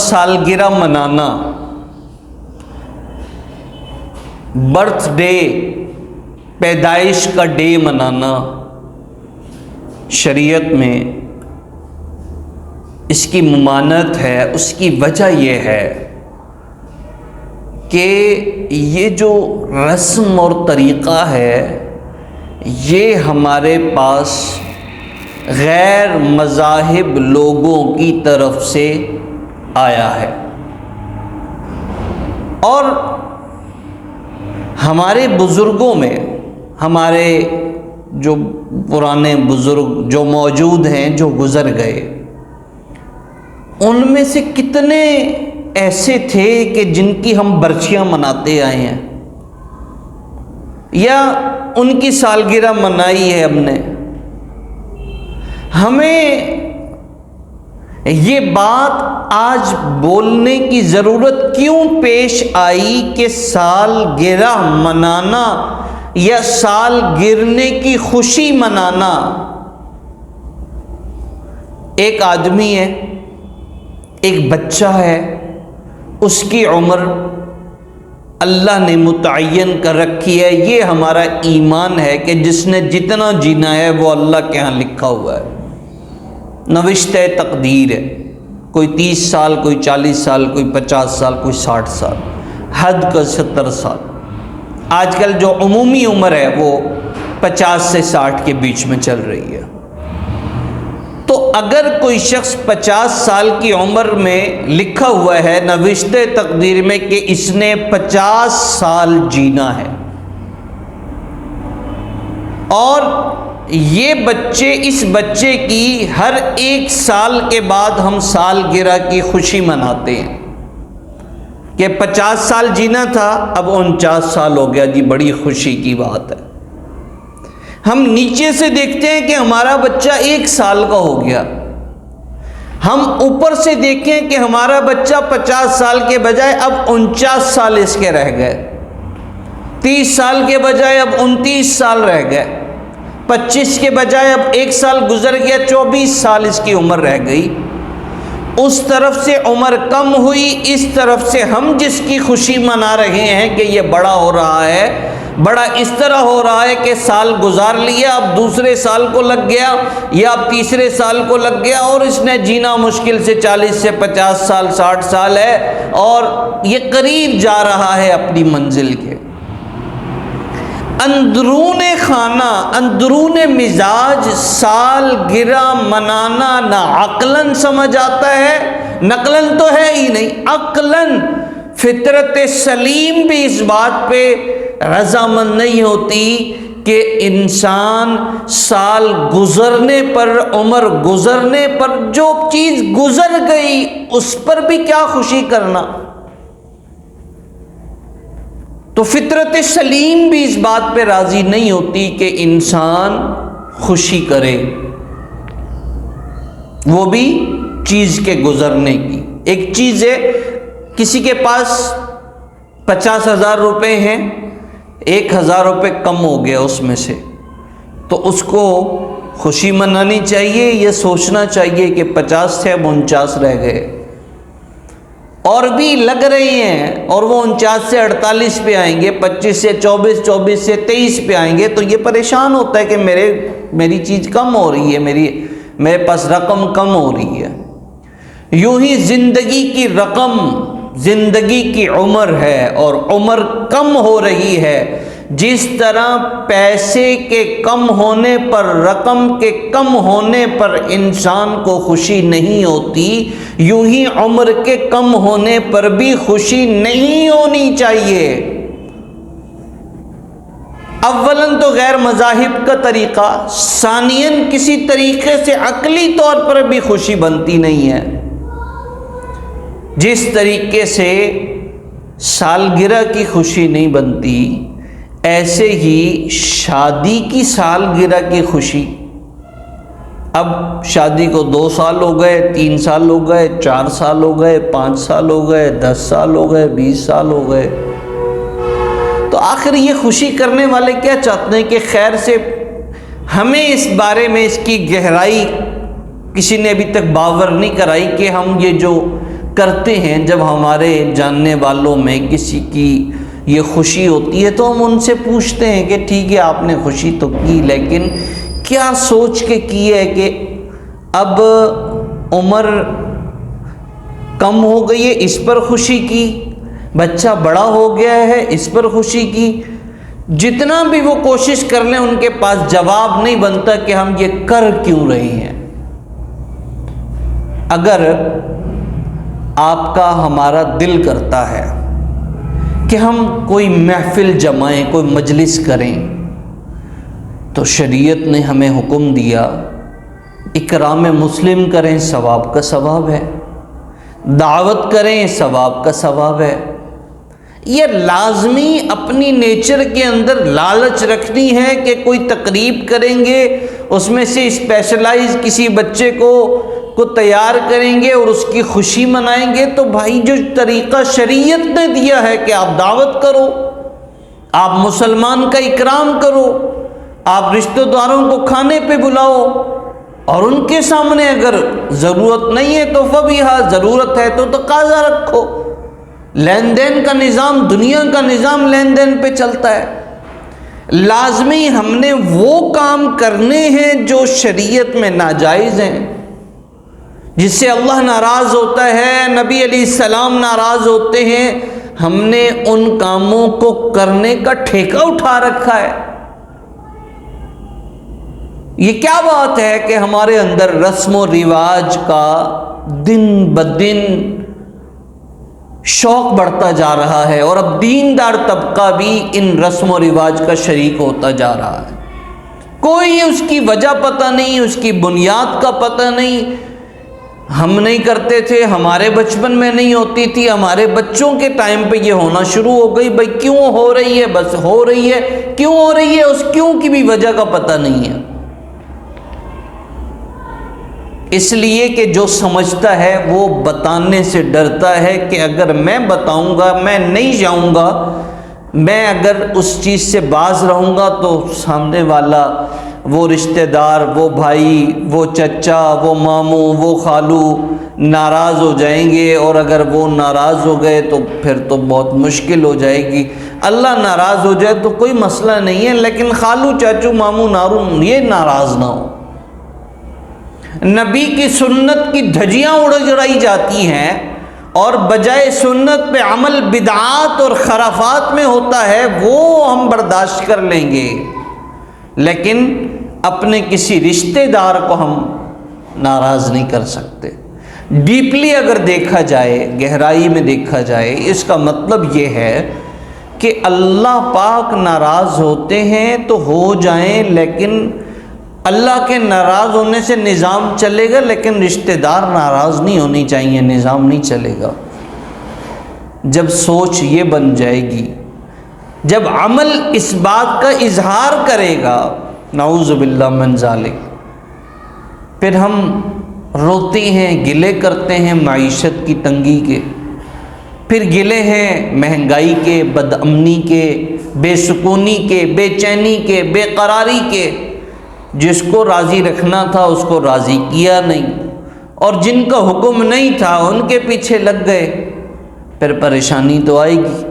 سالگرہ منانا، birth day, پیدائش کا ڈے منانا، شریعت میں اس کی ممانعت ہے۔ اس کی وجہ یہ ہے کہ یہ جو رسم اور طریقہ ہے یہ ہمارے پاس غیر مذاہب لوگوں کی طرف سے آیا ہے، اور ہمارے بزرگوں میں، ہمارے جو پرانے بزرگ جو موجود ہیں، جو گزر گئے، ان میں سے کتنے ایسے تھے کہ جن کی ہم برچیاں مناتے آئے ہیں یا ان کی سالگرہ منائی ہے ہم نے۔ ہمیں یہ بات آج بولنے کی ضرورت کیوں پیش آئی کہ سالگرہ منانا یا سال گرنے کی خوشی منانا؟ ایک آدمی ہے، ایک بچہ ہے، اس کی عمر اللہ نے متعین کر رکھی ہے۔ یہ ہمارا ایمان ہے کہ جس نے جتنا جینا ہے وہ اللہ کے ہاں لکھا ہوا ہے، نوشتہ تقدیر ہے۔ کوئی 30 سال، کوئی 40 سال، کوئی 50 سال، کوئی 60 سال، حد کا 70 سال۔ آج کل جو عمومی عمر ہے وہ 50 سے 60 کے بیچ میں چل رہی ہے۔ تو اگر کوئی شخص 50 سال کی عمر میں لکھا ہوا ہے نوشتہ تقدیر میں کہ اس نے 50 سال جینا ہے، اور یہ بچے، اس بچے کی ہر 1 سال کے بعد ہم سالگرہ کی خوشی مناتے ہیں کہ 50 سال جینا تھا، اب 49 سال ہو گیا، جی بڑی خوشی کی بات ہے۔ ہم نیچے سے دیکھتے ہیں کہ ہمارا بچہ 1 سال کا ہو گیا، ہم اوپر سے دیکھیں کہ ہمارا بچہ 50 سال کے بجائے اب 49 سال اس کے رہ گئے، 30 سال کے بجائے اب 29 سال رہ گئے، 25 کے بجائے اب 1 سال گزر گیا، 24 سال اس کی عمر رہ گئی۔ اس طرف سے عمر کم ہوئی، اس طرف سے ہم جس کی خوشی منا رہے ہیں کہ یہ بڑا ہو رہا ہے، بڑا اس طرح ہو رہا ہے کہ سال گزار لیا، اب دوسرے سال کو لگ گیا یا اب تیسرے سال کو لگ گیا، اور اس نے جینا مشکل سے 40 سے 50 سال 60 سال ہے، اور یہ قریب جا رہا ہے اپنی منزل کے۔ اندرون خانہ، اندرون مزاج سالگرہ منانا نہ عقلاً سمجھ آتا ہے، نقلاً تو ہے ہی نہیں، عقلاً فطرت سلیم بھی اس بات پہ رضامند نہیں ہوتی کہ انسان سال گزرنے پر، عمر گزرنے پر، جو چیز گزر گئی اس پر بھی کیا خوشی کرنا۔ تو فطرت سلیم بھی اس بات پہ راضی نہیں ہوتی کہ انسان خوشی کرے، وہ بھی چیز کے گزرنے کی۔ ایک چیز ہے، کسی کے پاس 50,000 روپے ہیں، 1,000 روپے کم ہو گیا اس میں سے، تو اس کو خوشی منانی چاہیے، یہ سوچنا چاہیے کہ 50 تھے اب 49 رہ گئے، اور بھی لگ رہے ہیں، اور وہ 49 سے 48 پہ آئیں گے، 25 سے 24، 24 سے 23 پہ آئیں گے، تو یہ پریشان ہوتا ہے کہ میری چیز کم ہو رہی ہے، میرے پاس رقم کم ہو رہی ہے۔ یوں ہی زندگی کی رقم، زندگی کی عمر ہے، اور عمر کم ہو رہی ہے۔ جس طرح پیسے کے کم ہونے پر، رقم کے کم ہونے پر انسان کو خوشی نہیں ہوتی، یوں ہی عمر کے کم ہونے پر بھی خوشی نہیں ہونی چاہیے۔ اولاً تو غیر مذاہب کا طریقہ، ثانیاً کسی طریقے سے عقلی طور پر بھی خوشی بنتی نہیں ہے۔ جس طریقے سے سالگرہ کی خوشی نہیں بنتی، ایسے ہی شادی کی سالگرہ کی خوشی۔ اب شادی کو 2 سال ہو گئے، 3 سال ہو گئے، 4 سال ہو گئے، 5 سال ہو گئے، 10 سال ہو گئے، 20 سال ہو گئے، تو آخر یہ خوشی کرنے والے کیا چاہتے ہیں کہ خیر سے ہمیں اس بارے میں اس کی گہرائی کسی نے ابھی تک باور نہیں کرائی کہ ہم یہ جو کرتے ہیں جب ہمارے جاننے والوں میں کسی کی یہ خوشی ہوتی ہے تو ہم ان سے پوچھتے ہیں کہ ٹھیک ہے آپ نے خوشی تو کی، لیکن کیا سوچ کے کی ہے کہ اب عمر کم ہو گئی ہے اس پر خوشی کی، بچہ بڑا ہو گیا ہے اس پر خوشی کی؟ جتنا بھی وہ کوشش کر لیں ان کے پاس جواب نہیں بنتا کہ ہم یہ کر کیوں رہے ہیں۔ اگر آپ کا ہمارا دل کرتا ہے کہ ہم کوئی محفل جمائیں، کوئی مجلس کریں، تو شریعت نے ہمیں حکم دیا اکرام مسلم کریں، ثواب کا ثواب ہے، دعوت کریں، ثواب کا ثواب ہے۔ یہ لازمی اپنی نیچر کے اندر لالچ رکھنی ہے کہ کوئی تقریب کریں گے، اس میں سے اسپیشلائز کسی بچے کو تیار کریں گے اور اس کی خوشی منائیں گے، تو بھائی جو طریقہ شریعت نے دیا ہے کہ آپ دعوت کرو، آپ مسلمان کا اکرام کرو، آپ رشتہ داروں کو کھانے پہ بلاؤ، اور ان کے سامنے اگر ضرورت نہیں ہے تو فبیہا، ضرورت ہے تو تقاضا رکھو۔ لین دین کا نظام، دنیا کا نظام لین دین پہ چلتا ہے۔ لازمی ہم نے وہ کام کرنے ہیں جو شریعت میں ناجائز ہیں، جس سے اللہ ناراض ہوتا ہے، نبی علیہ السلام ناراض ہوتے ہیں، ہم نے ان کاموں کو کرنے کا ٹھیکہ اٹھا رکھا ہے۔ یہ کیا بات ہے کہ ہمارے اندر رسم و رواج کا دن بدن شوق بڑھتا جا رہا ہے، اور اب دیندار طبقہ بھی ان رسم و رواج کا شریک ہوتا جا رہا ہے۔ کوئی اس کی وجہ پتہ نہیں، اس کی بنیاد کا پتہ نہیں۔ ہم نہیں کرتے تھے، ہمارے بچپن میں نہیں ہوتی تھی، ہمارے بچوں کے ٹائم پہ یہ ہونا شروع ہو گئی۔ بھائی کیوں ہو رہی ہے؟ بس ہو رہی ہے۔ کیوں ہو رہی ہے؟ اس کیوں کی بھی وجہ کا پتہ نہیں ہے۔ اس لیے کہ جو سمجھتا ہے وہ بتانے سے ڈرتا ہے کہ اگر میں بتاؤں گا، میں نہیں جاؤں گا، میں اگر اس چیز سے باز رہوں گا تو سامنے والا، وہ رشتہ دار، وہ بھائی، وہ چچا، وہ ماموں، وہ خالو ناراض ہو جائیں گے، اور اگر وہ ناراض ہو گئے تو پھر تو بہت مشکل ہو جائے گی۔ اللہ ناراض ہو جائے تو کوئی مسئلہ نہیں ہے، لیکن خالو، چاچو، ماموں، نارو یہ ناراض نہ ہو۔ نبی کی سنت کی دھجیاں اڑائی جاتی ہیں، اور بجائے سنت پہ عمل بدعات اور خرافات میں ہوتا ہے، وہ ہم برداشت کر لیں گے، لیکن اپنے کسی رشتہ دار کو ہم ناراض نہیں کر سکتے۔ ڈیپلی اگر دیکھا جائے، گہرائی میں دیکھا جائے، اس کا مطلب یہ ہے کہ اللہ پاک ناراض ہوتے ہیں تو ہو جائیں، لیکن اللہ کے ناراض ہونے سے نظام چلے گا، لیکن رشتہ دار ناراض نہیں ہونی چاہیے، نظام نہیں چلے گا۔ جب سوچ یہ بن جائے گی، جب عمل اس بات کا اظہار کرے گا، نعوذ باللہ من ذالک، پھر ہم روتے ہیں، گلے کرتے ہیں معیشت کی تنگی کے، پھر گلے ہیں مہنگائی کے، بد امنی کے، بے سکونی کے، بے چینی کے، بے قراری کے۔ جس کو راضی رکھنا تھا اس کو راضی کیا نہیں، اور جن کا حکم نہیں تھا ان کے پیچھے لگ گئے، پھر پریشانی تو آئے گی۔